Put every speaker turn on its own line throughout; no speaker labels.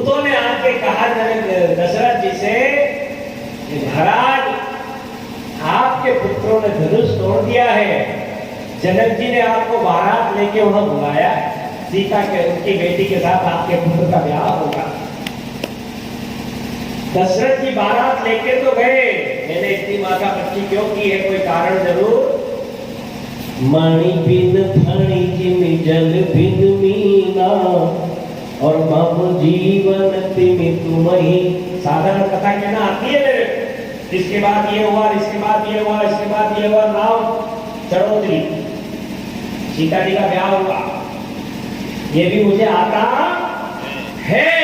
दूतों ने आके कहा दशरथ जी से, महाराज आपके पुत्रों ने धनुष तोड़ दिया है, जनक जी ने आपको बारात लेके वहां बुलाया, सीता के उनकी बेटी के साथ आपके पुत्र का ब्याह होगा। दशरथ जी बारात लेके तो गए, मैंने इतनी माथा पच्ची क्यों की है, कोई कारण जरूर। मणि बिन फणि जिमि जल बिन मीना और मम जीवन तिमि तुम्हि। साधारण कथा कहना आती है मेरे, इसके बाद ये हुआ, इसके बाद ये हुआ, इसके बाद ये हुआ, नाव चढ़ोतरी, सीता जी का ब्याह हुआ, ये भी मुझे आता है।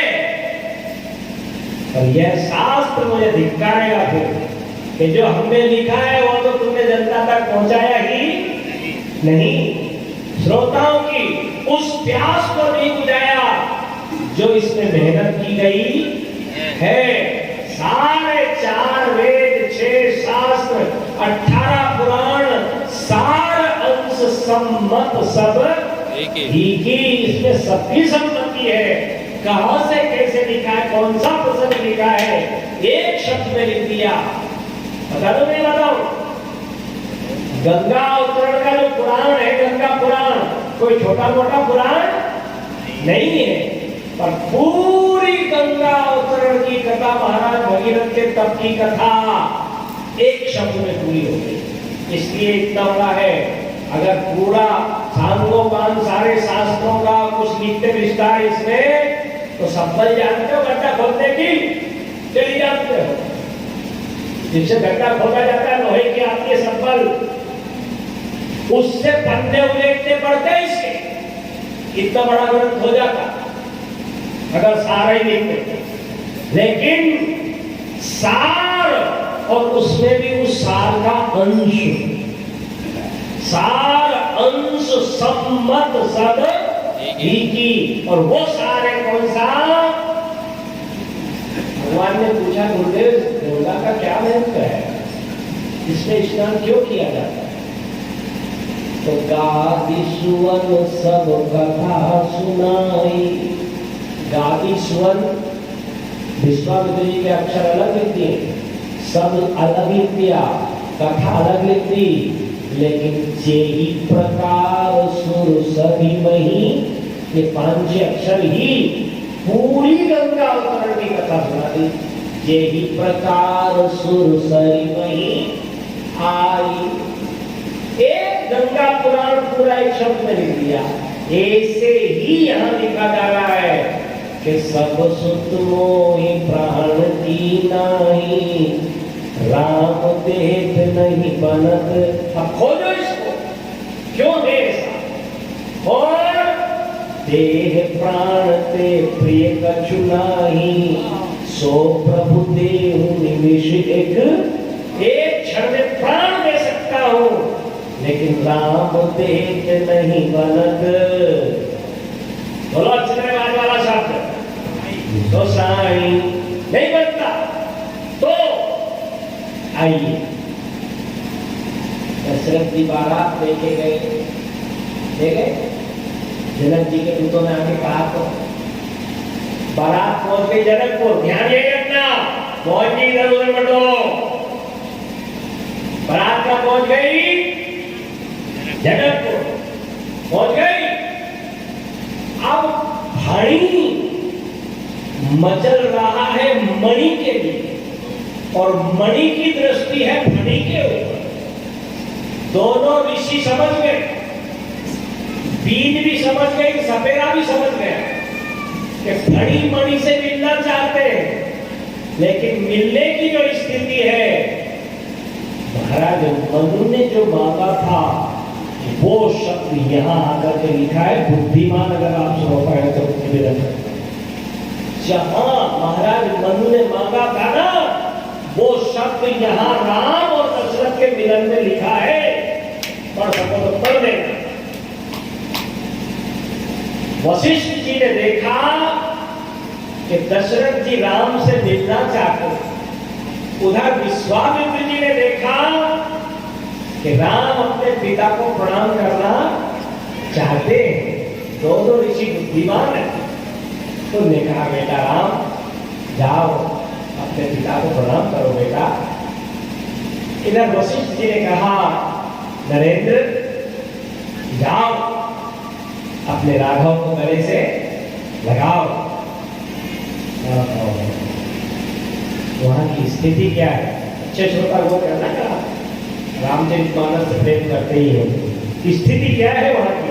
और यह शास्त्र मुझे धिक्कारेगा फिर कि जो हमने लिखा है वो तो तुमने जनता तक पहुंचाया ही नहीं, श्रोताओं की उस प्यास को नहीं बुझाया जो इसमें मेहनत की गई है। सारे 4 वेद, 6 शास्त्र, 18 पुराण, सार अंश सम्मत सब ही की, इसमें सबकी सम्मति है। कहां से कैसे लिखा है, कौन सा प्रसंग लिखा है, एक शब्द में लिख दिया। बता दो, मैं बताऊं, गंगा अवतरण का जो पुराण है, गंगा पुराण कोई छोटा मोटा पुराण नहीं है, पर पूरी गंगा अवतरण की कथा, महाराज भगीरथ के तप की कथा एक शब्द में पूरी हो गई। इसलिए इतना बड़ा है। अगर पूरा सांगोपांग सारे शास्त्रों का कुछ लिखते विस्तार इसमें, तो सब्बल जानते हो, गड्ढा खोदने की चली जानते हो, जिससे गड्ढा खोदा जाता है लोहे की आती है सब्बल, उससे पन्ने उलेटने पड़ते इसके, इतना बड़ा ग्रंथ हो जाता अगर सारा ही लिखते। लेकिन सार, और उसमें भी उस सार का अंश, सार अंश सम्मत सद ही की। और वो सार है कौन सा? भगवान ने पूछा, गुरुदेव गंगा का क्या महत्व है, इसमें स्नान क्यों किया जाता है? तो गादि सुवन सब कथा सुनाई। गादि सुवन, विश्वामित्र जी के अक्षर अलग लिख दिए, सब अलग लिख दिया, कथा अलग लिख दी, लेकिन जेहि प्रकार सुर सभी मही, ये 5 अक्षर ही पूरी गंगा अवतरण की कथा सुना दी। जेहि प्रकार सुर सरी मही आई, एक गंगा पुराण पूरा एक शब्द में लिख दिया। ऐसे ही यहाँ लिखा जा रहा है कि सब सुत मोहि प्राण की नाही, राम देख नहीं बनत। अब खोजो इसको, क्यों है ऐसा? और देह प्राण ते प्रिय कछु नाही, सो प्रभु देहु निमिष एक क्षण में प्राण दे सकता हूं, लेकिन राम देख नहीं बनत। बोलो अच्छे वाला शब्द तो साई नहीं बनता। तो आइए, दशरथ जी बारात लेके गए, ले गए, जनक जी के दूतों ने आके कहा, तो बारात पहुंच गई जनकपुर। ध्यान ये रखना, पहुंच गई, इधर उधर मत हो, बारात का पहुंच गई जनकपुर, पहुंच गई। अब भड़ी मचल रहा है मणि के लिए, और मणि की दृष्टि है फणी के ऊपर। दोनों ऋषि समझ गए, बीज भी समझ गए, सपेरा भी समझ गया कि फणी मणि से मिलना चाहते हैं, लेकिन मिलने की जो स्थिति है, महाराज मनु ने जो मांगा था वो शब्द यहां आकर के लिखा है। बुद्धिमान अगर आप सुनो पाए तो निवेदन, जहां महाराज मनु ने मांगा था ना, वो शब्द यहां राम और दशरथ के मिलन में लिखा है। पढ़ सको तो पढ़ लेना। वशिष्ठ जी ने देखा कि दशरथ जी राम से मिलना चाहते, उधर विश्वामित्र जी ने देखा कि राम अपने पिता को प्रणाम करना चाहते हैं। दोनों ऋषि बुद्धिमान है। उन्होंने कहा बेटा राम जाओ अपने पिता को प्रणाम करो बेटा। इधर वशिष्ठ जी ने कहा नरेंद्र जाओ अपने राघव को गले से लगाओ। वहां की स्थिति क्या है? अच्छे श्रोता को करना कहा रामचरितमानस से प्रेम करते ही हो, स्थिति क्या है वहां की?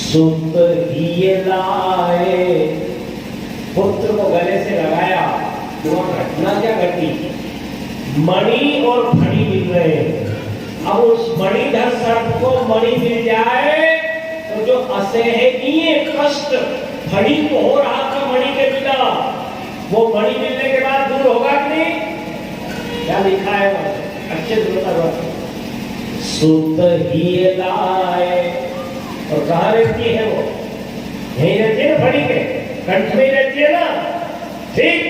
सुत ही लाए, पुत्र को गले से लगाया। तो घटना क्या घटी? मणि और फणी मिल रहे हैं। अब उस मणिधर सर्प को मणि मिल जाए तो जो असहनीय कष्ट फणी को हो रहा था मणि के बिना, वो मणि मिलने के बाद दूर होगा कि नहीं? क्या लिखा है अच्छे से सुत ही लाए। और कहाँ रहती है वो? यही रहती है ना, फणी के कंठ में रहती है ना। ठीक,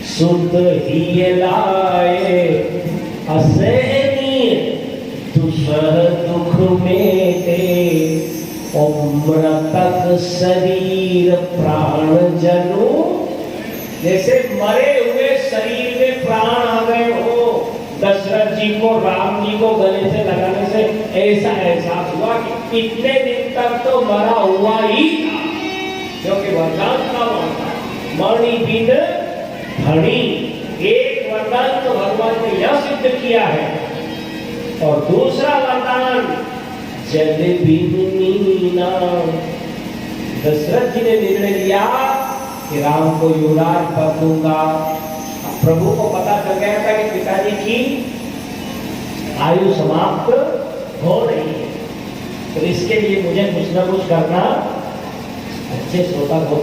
सुत ही लाए असहनीय दुसह दुख में ते, मृतक शरीर प्राण जनु। जैसे मरे हुए शरीर में प्राण आ गए हो। दशरथ जी को राम जी को गले से लगाने से ऐसा एहसास हुआ कि इतने दिन तक तो मरा हुआ ही था, क्योंकि वरदान का मणि बिन फणी। एक वरदान तो भगवान ने यह सिद्ध किया है, और दूसरा वरदान जल बिन मीना। दशरथ जी ने निर्णय लिया कि राम को युवराज पद दूंगा। प्रभु को पता चल गया था कि पिताजी की आयु समाप्त हो रही है, तो इसके लिए मुझे कुछ न कुछ करना। अच्छे श्रोता को